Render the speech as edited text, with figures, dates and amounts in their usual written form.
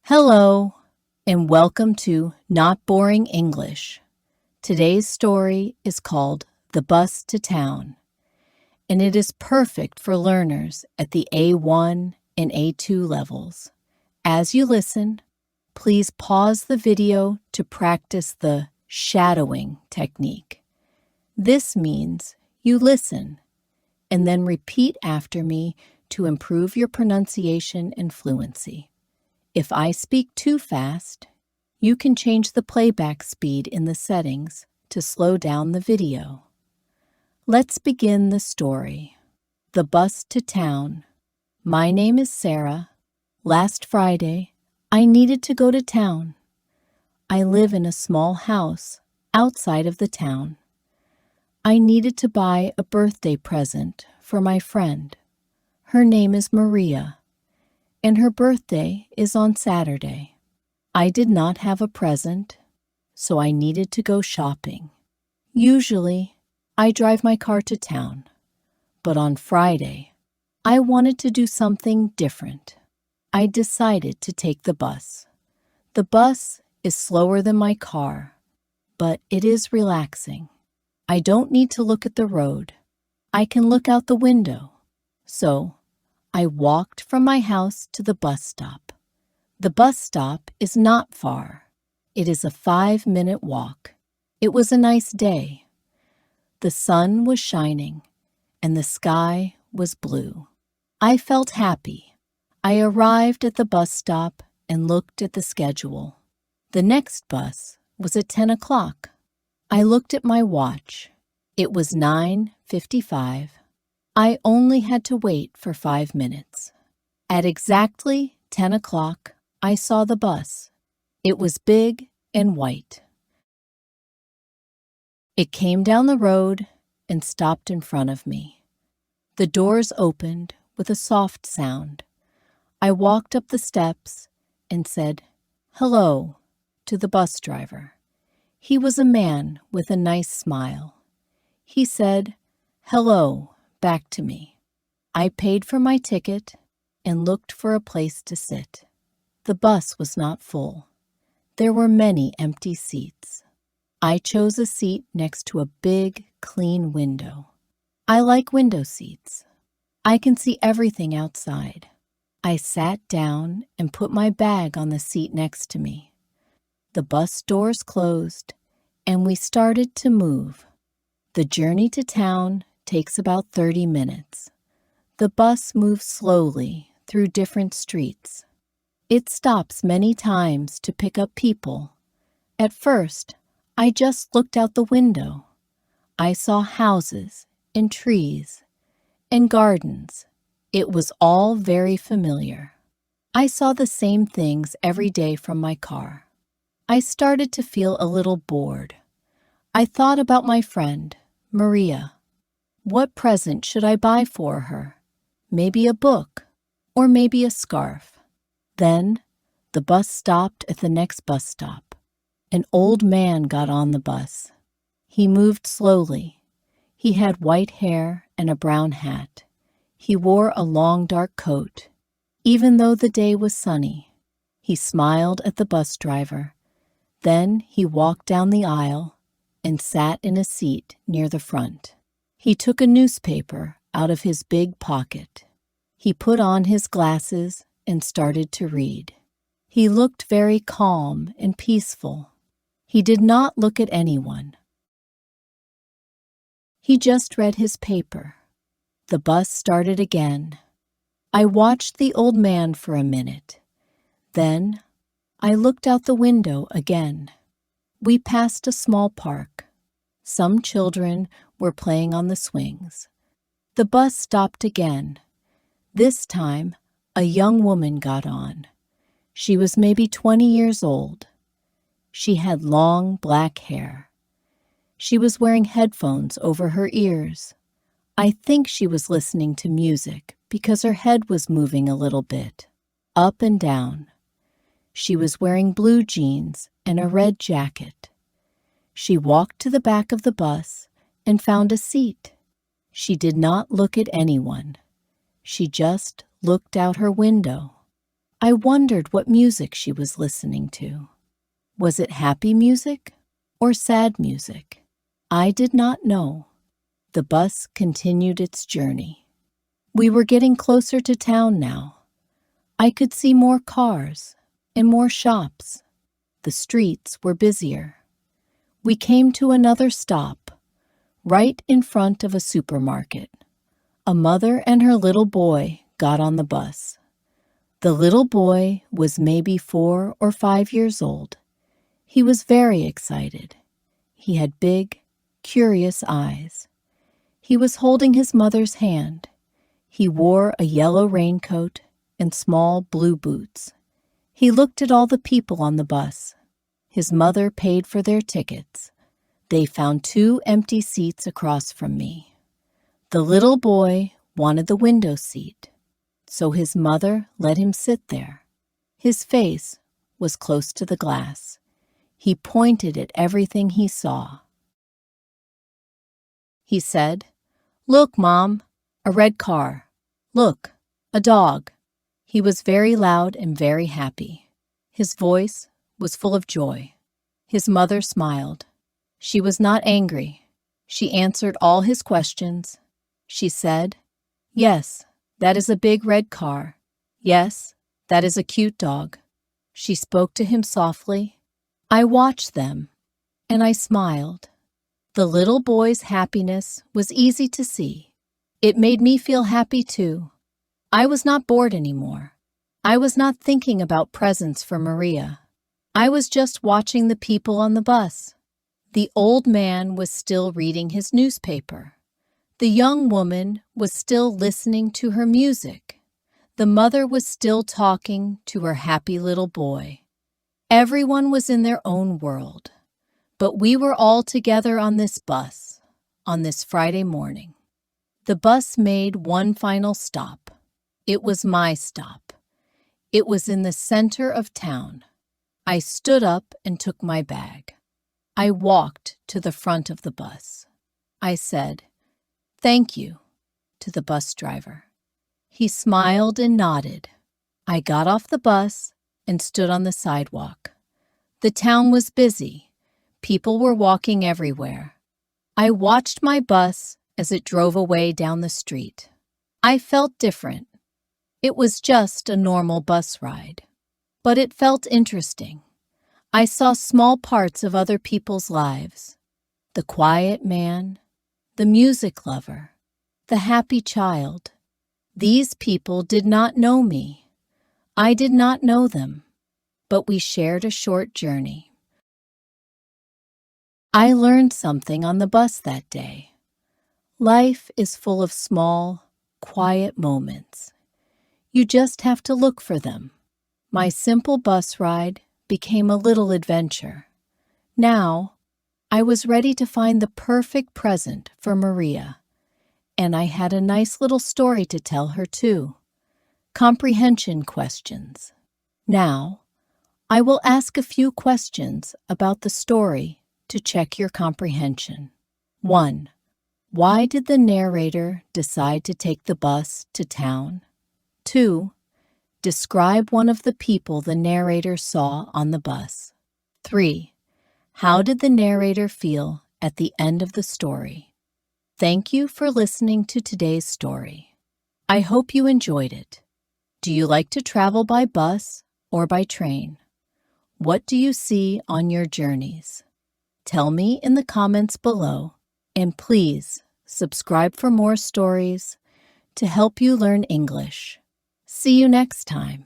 Hello, and welcome to Not Boring English. Today's story is called The Bus to Town, and it is perfect for learners at the A1 and A2 levels. As you listen, please pause the video to practice the shadowing technique. This means you listen and then repeat after me to improve your pronunciation and fluency. If I speak too fast, you can change the playback speed in the settings to slow down the video. Let's begin the story. The Bus to Town. My name is Sarah. Last Friday, I needed to go to town. I live in a small house outside of the town. I needed to buy a birthday present for my friend. Her name is Maria, and her birthday is on Saturday. I did not have a present, so I needed to go shopping. Usually, I drive my car to town, but on Friday, I wanted to do something different. I decided to take the bus. The bus is slower than my car, but it is relaxing. I don't need to look at the road. I can look out the window. So, I walked from my house to the bus stop. The bus stop is not far. It is a 5-minute walk. It was a nice day. The sun was shining, and the sky was blue. I felt happy. I arrived at the bus stop and looked at the schedule. The next bus was at 10 o'clock. I looked at my watch. It was 9:55. I only had to wait for 5 minutes. At exactly 10 o'clock, I saw the bus. It was big and white. It came down the road and stopped in front of me. The doors opened with a soft sound. I walked up the steps and said, "Hello," to the bus driver. He was a man with a nice smile. He said, "Hello," back to me. I paid for my ticket and looked for a place to sit. The bus was not full. There were many empty seats. I chose a seat next to a big, clean window. I like window seats. I can see everything outside. I sat down and put my bag on the seat next to me. The bus doors closed, and we started to move. The journey to town takes about 30 minutes. The bus moves slowly through different streets. It stops many times to pick up people. At first, I just looked out the window. I saw houses and trees and gardens. It was all very familiar. I saw the same things every day from my car. I started to feel a little bored. I thought about my friend, Maria. What present should I buy for her? Maybe a book, or maybe a scarf. Then, the bus stopped at the next bus stop. An old man got on the bus. He moved slowly. He had white hair and a brown hat. He wore a long dark coat. Even though the day was sunny, he smiled at the bus driver. Then he walked down the aisle and sat in a seat near the front. He took a newspaper out of his big pocket. He put on his glasses and started to read. He looked very calm and peaceful. He did not look at anyone. He just read his paper. The bus started again. I watched the old man for a minute. Then I looked out the window again. We passed a small park. Some children were playing on the swings. The bus stopped again. This time, a young woman got on. She was maybe 20 years old. She had long black hair. She was wearing headphones over her ears. I think she was listening to music because her head was moving a little bit, up and down. She was wearing blue jeans and a red jacket. She walked to the back of the bus and found a seat. She did not look at anyone. She just looked out her window. I wondered what music she was listening to. Was it happy music or sad music? I did not know. The bus continued its journey. We were getting closer to town now. I could see more cars and more shops. The streets were busier. We came to another stop, right in front of a supermarket. A mother and her little boy got on the bus. The little boy was maybe 4 or 5 years old. He was very excited. He had big, curious eyes. He was holding his mother's hand. He wore a yellow raincoat and small blue boots. He looked at all the people on the bus. His mother paid for their tickets. They found 2 empty seats across from me. The little boy wanted the window seat, so his mother let him sit there. His face was close to the glass. He pointed at everything he saw. He said, "Look, Mom, a red car. Look, a dog." He was very loud and very happy. His voice was full of joy. His mother smiled. She was not angry. She answered all his questions. She said, "Yes, that is a big red car. Yes, that is a cute dog." She spoke to him softly. I watched them, and I smiled. The little boy's happiness was easy to see. It made me feel happy too. I was not bored anymore. I was not thinking about presents for Maria. I was just watching the people on the bus. The old man was still reading his newspaper. The young woman was still listening to her music. The mother was still talking to her happy little boy. Everyone was in their own world, but we were all together on this bus, on this Friday morning. The bus made one final stop. It was my stop. It was in the center of town. I stood up and took my bag. I walked to the front of the bus. I said, "Thank you," to the bus driver. He smiled and nodded. I got off the bus and stood on the sidewalk. The town was busy. People were walking everywhere. I watched my bus as it drove away down the street. I felt different. It was just a normal bus ride, but it felt interesting. I saw small parts of other people's lives. The quiet man, the music lover, the happy child. These people did not know me. I did not know them, but we shared a short journey. I learned something on the bus that day. Life is full of small, quiet moments. You just have to look for them. My simple bus ride became a little adventure. Now, I was ready to find the perfect present for Maria, and I had a nice little story to tell her too. Comprehension questions. Now, I will ask a few questions about the story to check your comprehension. 1. Why did the narrator decide to take the bus to town? 2. Describe one of the people the narrator saw on the bus. 3. How did the narrator feel at the end of the story? Thank you for listening to today's story. I hope you enjoyed it. Do you like to travel by bus or by train? What do you see on your journeys? Tell me in the comments below, and please subscribe for more stories to help you learn English. See you next time.